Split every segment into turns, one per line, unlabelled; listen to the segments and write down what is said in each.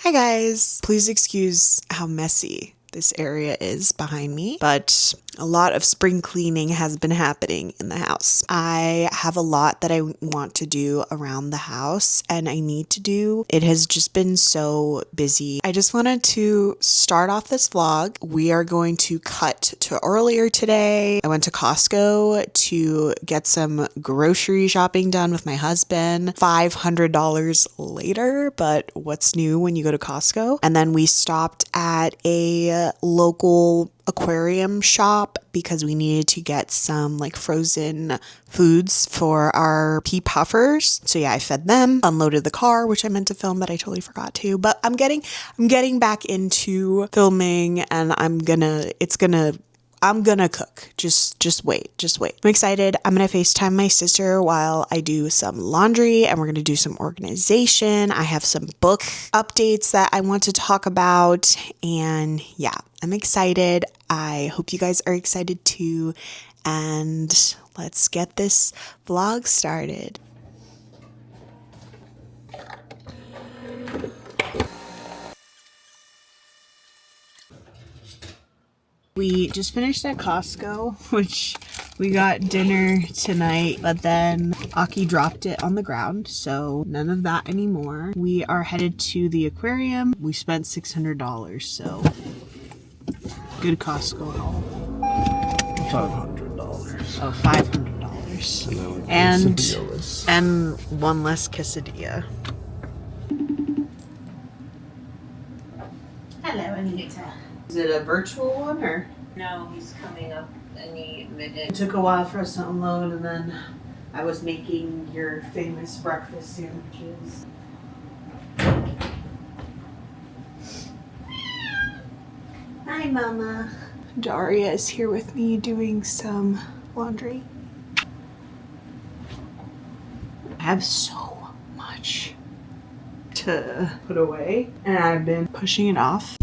Hi guys! Please excuse how messy this area is behind me, but a lot of spring cleaning has been happening in the house. I have a lot that I want to do around the house and I need to do. It has just been so busy. I just wanted to start off this vlog. We are going to cut to earlier today. I went to Costco to get some grocery shopping done with my husband. $500 later, but what's new when you go to Costco? And then we stopped at a local aquarium shop because we needed to get some like frozen foods for our pea puffers. So yeah, I fed them, unloaded the car, which I meant to film, but I totally forgot to. But I'm getting back into filming and I'm gonna cook. Just wait. I'm excited. I'm gonna FaceTime my sister while I do some laundry and we're gonna do some organization. I have some book updates that I want to talk about. And yeah, I'm excited. I hope you guys are excited too. And let's get this vlog started. We just finished at Costco, which we got dinner tonight, but then Aki dropped it on the ground, so none of that anymore. We are headed to the aquarium. We spent $600, so good Costco haul.
$500.
Oh, $500. And one less quesadilla. Hello, Anita. Is it a virtual one or?
No, he's coming up any minute.
It took a while for us to unload, and then I was making your famous breakfast sandwiches. Hi, Mama. Daria is here with me doing some laundry. I have so much to put away, and I've been pushing it off.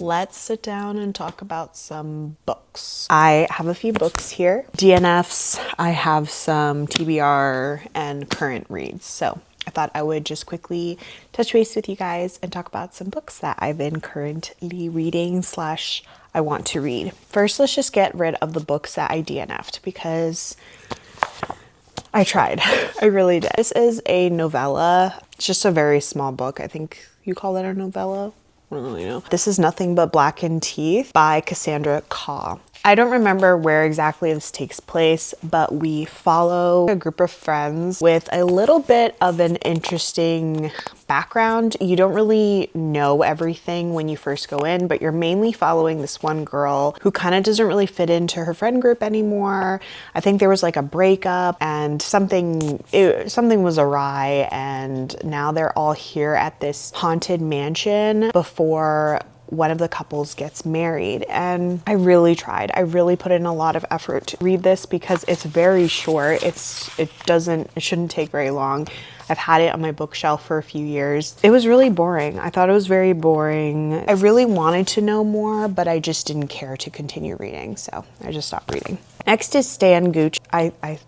Let's sit down and talk about some books. I have a few books here. DNFs, I have some TBR and current reads. So I thought I would just quickly touch base with you guys and talk about some books that I've been currently reading / I want to read. First, let's just get rid of the books that I DNF'd because I tried. I really did. This is a novella. It's just a very small book. I think you call it a novella. I don't really know. This is Nothing But Blackened Teeth by Cassandra Khaw. I don't remember where exactly this takes place, but we follow a group of friends with a little bit of an interesting background. You don't really know everything when you first go in, but you're mainly following this one girl who kind of doesn't really fit into her friend group anymore. I think there was like a breakup and something was awry, and now they're all here at this haunted mansion before one of the couples gets married. And I really tried. I really put in a lot of effort to read this because it's very short. It shouldn't take very long. I've had it on my bookshelf for a few years. It was really boring. I thought it was very boring. I really wanted to know more, but I just didn't care to continue reading, so I just stopped reading. Next is Stan Gooch. I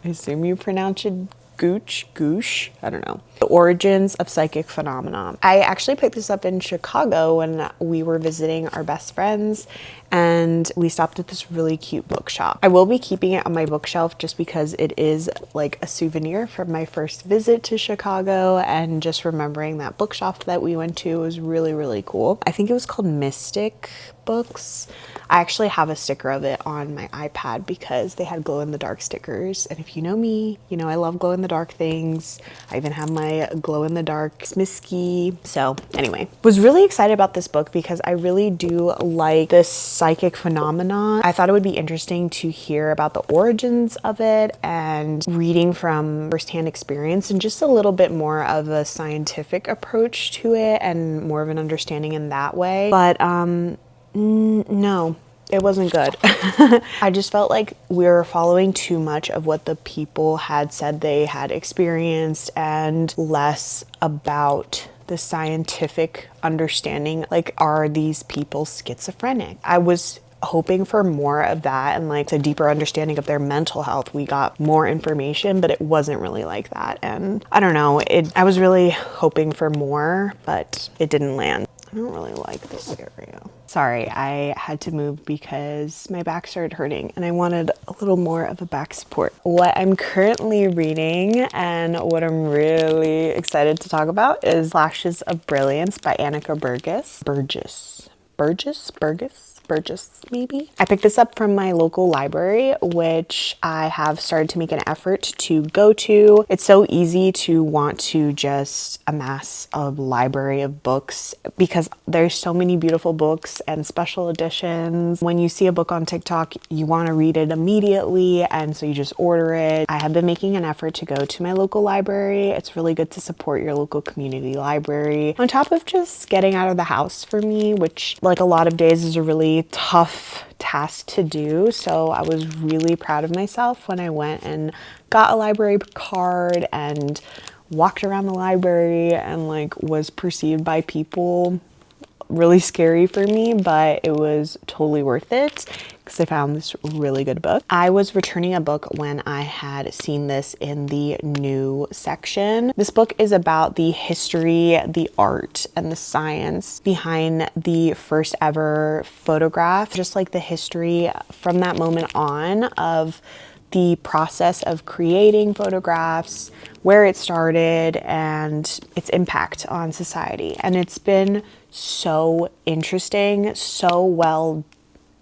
assume you pronounce it Gooch, I don't know. The Origins of Psychic Phenomena. I actually picked this up in Chicago when we were visiting our best friends, and we stopped at this really cute bookshop. I will be keeping it on my bookshelf just because it is like a souvenir from my first visit to Chicago, and just remembering that bookshop that we went to was really, really cool. I think it was called Mystic Books. I actually have a sticker of it on my iPad because they had glow-in-the-dark stickers, and if you know me, you know I love glow-in-the-dark things. I even have my glow-in-the-dark Smisky. So anyway, was really excited about this book because I really do like this psychic phenomenon. I thought it would be interesting to hear about the origins of it and reading from firsthand experience and just a little bit more of a scientific approach to it and more of an understanding in that way. But no, it wasn't good. I just felt like we were following too much of what the people had said they had experienced and less about the scientific understanding. Like, are these people schizophrenic? I was hoping for more of that and like a deeper understanding of their mental health. We got more information, but it wasn't really like that. And I don't know, I was really hoping for more, but it didn't land. I don't really like this area. Sorry, I had to move because my back started hurting and I wanted a little more of a back support. What I'm currently reading and what I'm really excited to talk about is Flashes of Brilliance by Annika Burgess, maybe. I picked this up from my local library, which I have started to make an effort to go to. It's so easy to want to just amass a library of books because there's so many beautiful books and special editions. When you see a book on TikTok, you want to read it immediately, and so you just order it. I have been making an effort to go to my local library. It's really good to support your local community library, on top of just getting out of the house for me, which like a lot of days is a really tough task to do. So I was really proud of myself when I went and got a library card and walked around the library and like was perceived by people really scary for me, but it was totally worth it because I found this really good book. I was returning a book when I had seen this in the new section. This book is about the history, the art, and the science behind the first ever photograph, just like the history from that moment on of the process of creating photographs, where it started, and its impact on society. And it's been so interesting, so well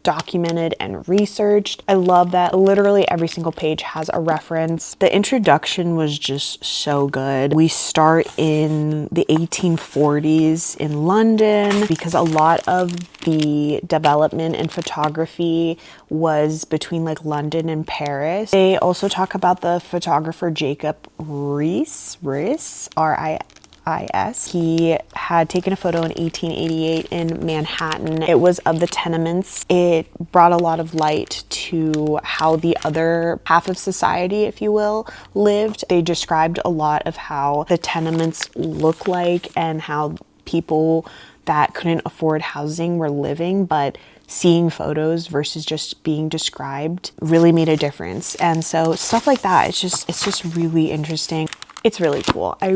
documented and researched. I love that literally every single page has a reference. The introduction was just so good. We start in the 1840s in London because a lot of the development in photography was between like London and Paris. They also talk about the photographer Jacob Riis, R-I-S. He had taken a photo in 1888 in Manhattan. It was of the tenements. It brought a lot of light to how the other half of society, if you will, lived. They described a lot of how the tenements look like and how people that couldn't afford housing were living, but seeing photos versus just being described really made a difference. And so stuff like that, it's just really interesting. It's really cool. I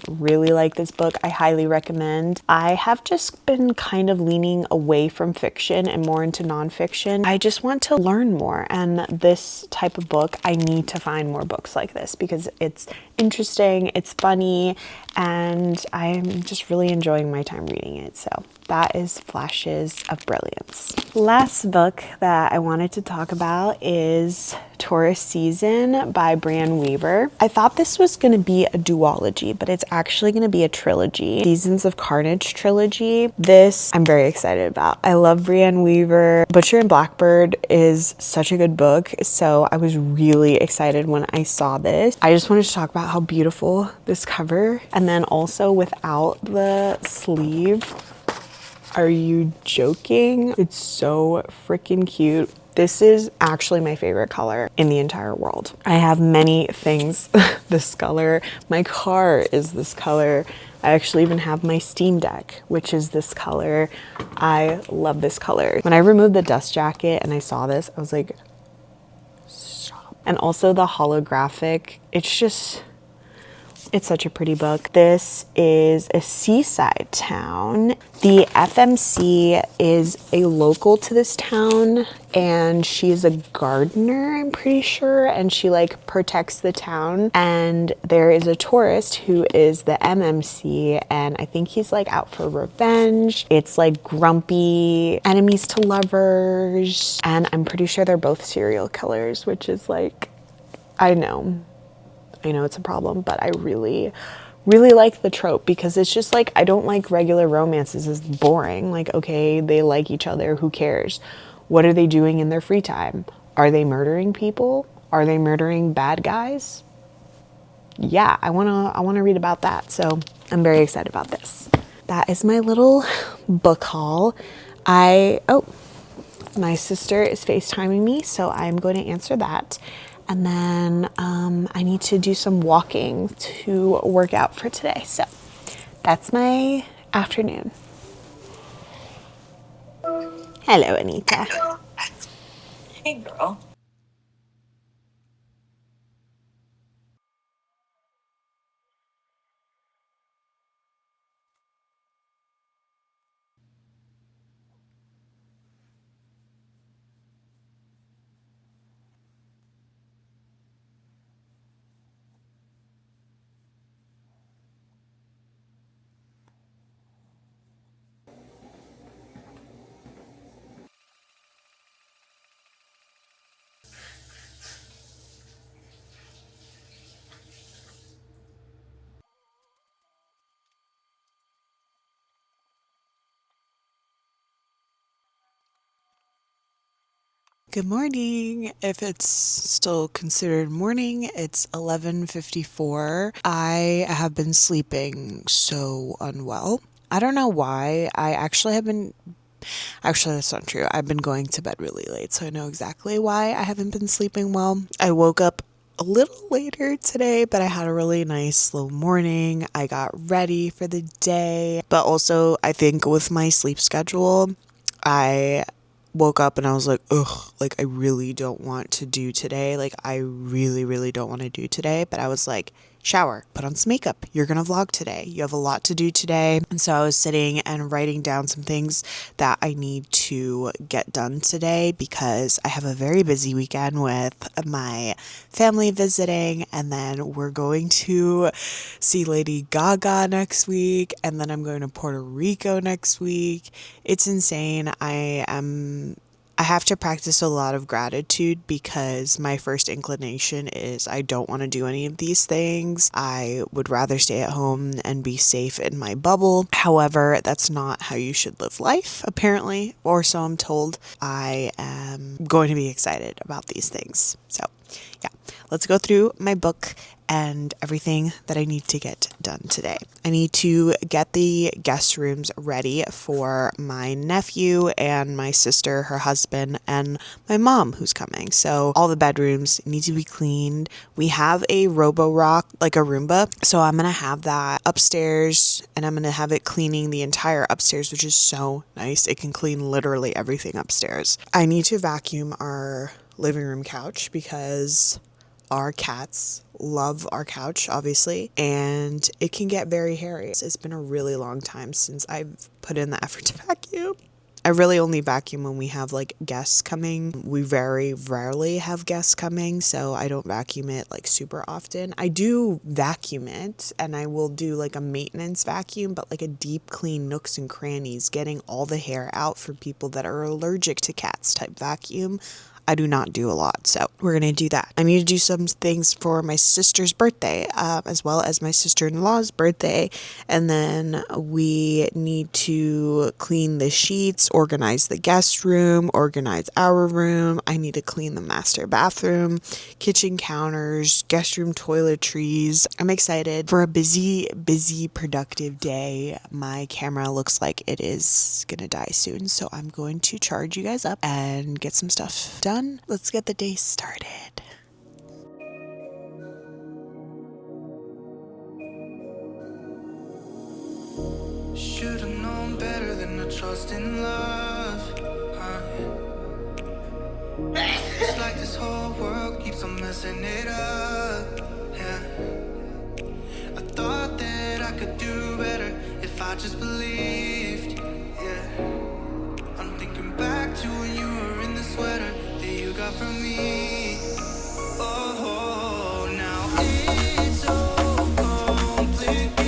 really like this book. I highly recommend. I have just been kind of leaning away from fiction and more into nonfiction. I just want to learn more, and this type of book, I need to find more books like this because it's interesting, it's funny, and I'm just really enjoying my time reading it. So that is Flashes of Brilliance. Last book that I wanted to talk about is Taurus Season by Brianne Weaver. I thought this was going to be a duology, but it's actually going to be a trilogy. Seasons of Carnage trilogy. This I'm very excited about. I love Brianne Weaver. Butcher and Blackbird is such a good book, so I was really excited when I saw this. I just wanted to talk about how beautiful this cover, and then also without the sleeve. Are you joking? It's so freaking cute. This is actually my favorite color in the entire world. I have many things this color. My car is this color. I actually even have my Steam Deck, which is this color. I love this color. When I removed the dust jacket and I saw this, I was like, stop. And also the holographic, it's such a pretty book. This is a seaside town. The FMC is a local to this town, and she's a gardener, I'm pretty sure, and she like protects the town. And there is a tourist who is the MMC, and I think he's like out for revenge. It's like grumpy enemies to lovers, and I'm pretty sure they're both serial killers, which is like, I know it's a problem, but I really like the trope because it's just like, I don't like regular romances. It's boring. Like, okay, they like each other. Who cares? What are they doing in their free time? Are they murdering people? Are they murdering bad guys? Yeah, I wanna read about that. So I'm very excited about this. That is my little book haul. My sister is FaceTiming me, so I'm going to answer that. And then I need to do some walking to work out for today. So that's my afternoon. Hello, Anita.
Hello. Hey, girl.
Good morning. If it's still considered morning, it's 11:54. I have been sleeping so unwell. I don't know why. I actually have been Actually, that's not true. I've been going to bed really late, so I know exactly why I haven't been sleeping well. I woke up a little later today, but I had a really nice slow morning. I got ready for the day, but also I think with my sleep schedule, I woke up and I was like, ugh, like I really don't want to do today. Like I really, really don't want to do today. But I was like, shower, put on some makeup. You're gonna vlog today. You have a lot to do today. And so I was sitting and writing down some things that I need to get done today because I have a very busy weekend with my family visiting, and then we're going to see Lady Gaga next week, and then I'm going to Puerto Rico next week. It's insane. I have to practice a lot of gratitude because my first inclination is I don't want to do any of these things. I would rather stay at home and be safe in my bubble. However, that's not how you should live life, apparently, or so I'm told. I am going to be excited about these things. So, yeah, let's go through my book and everything that I need to get done today. I need to get the guest rooms ready for my nephew and my sister, her husband, and my mom who's coming. So all the bedrooms need to be cleaned. We have a Roborock, like a Roomba. So I'm going to have that upstairs and I'm going to have it cleaning the entire upstairs, which is so nice. It can clean literally everything upstairs. I need to vacuum our living room couch because our cats love our couch, obviously, and it can get very hairy. It's been a really long time since I've put in the effort to vacuum. I really only vacuum when we have like guests coming. We very rarely have guests coming, so I don't vacuum it like super often. I do vacuum it and I will do like a maintenance vacuum, but like a deep clean nooks and crannies, getting all the hair out for people that are allergic to cats type vacuum. I do not do a lot, so we're gonna do that. I need to do some things for my sister's birthday, as well as my sister-in-law's birthday, and then we need to clean the sheets, organize the guest room, organize our room. I need to clean the master bathroom, kitchen counters, guest room toiletries. I'm excited for a busy, productive day. My camera looks like it is gonna die soon, so I'm going to charge you guys up and get some stuff done. Let's get the day started.
Should've known better than to trust in love. It's like this whole world keeps on messing it up. Yeah. I thought that I could do better if I just believed. Yeah. I'm thinking back to when you were in the sweater that you got from me. Oh, now it's so complicated.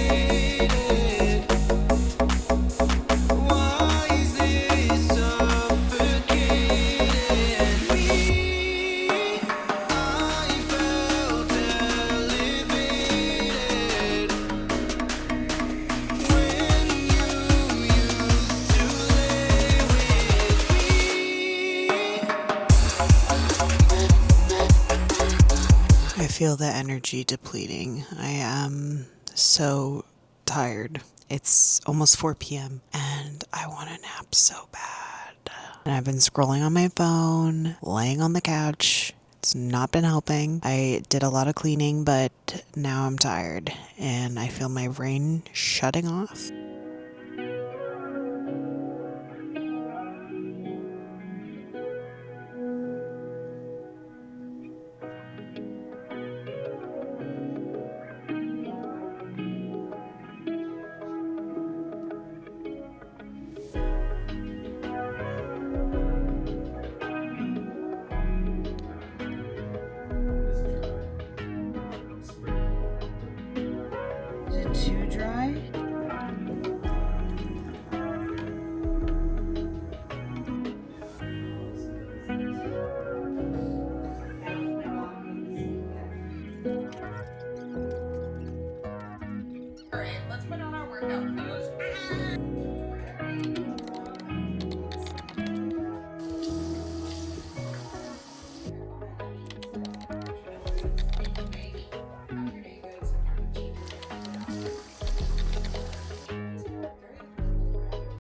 Why is this suffocating me? I felt elevated when you used to lay with me.
I feel the energy depleting. I am so tired. It's almost 4 p.m. and I want a nap so bad. And I've been scrolling on my phone, laying on the couch. It's not been helping. I did a lot of cleaning, but now I'm tired and I feel my brain shutting off.